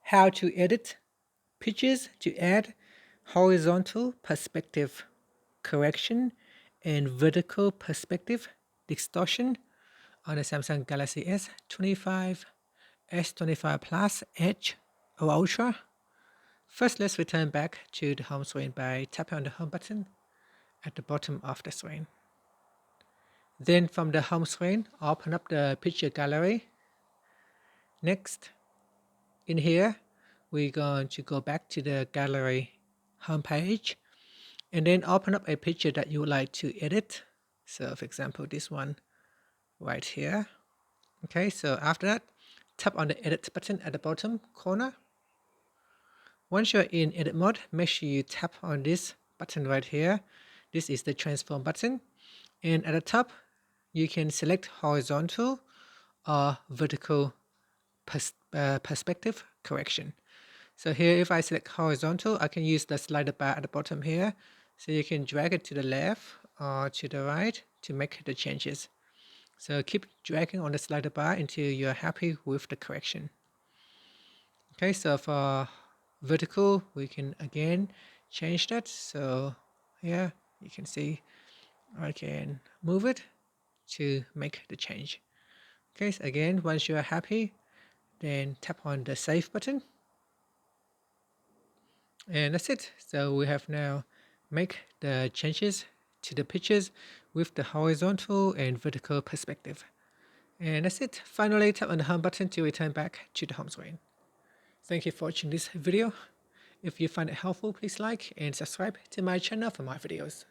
how to edit pictures to add horizontal perspective correction and vertical perspective distortion on the Samsung Galaxy S25, S25 Plus, Edge, or Ultra. First, let's return back to the home screen by tapping on the home button at the bottom of the screen. Then from the home screen, open up the picture gallery. Next, in here, we're going to go back to the gallery homepage and then open up a picture that you would like to edit. So for example, this one right here. Okay, so after that, tap on the edit button at the bottom corner. Once you're in edit mode, make sure you tap on this button right here. This is the transform button. And at the top, you can select horizontal or vertical perspective correction. So here, if I select horizontal, I can use the slider bar at the bottom here. So you can drag it to the left or to the right to make the changes. So keep dragging on the slider bar until you're happy with the correction. Okay, so for vertical, we can again change that. So here you can see I can move it to make the change. Okay, so again, once you're happy, then tap on the save button. And that's it. So we have now make the changes to the pictures with the horizontal and vertical perspective. And that's it. Finally, tap on the home button to return back to the home screen. Thank you for watching this video. If you find it helpful, please like and subscribe to my channel for more videos.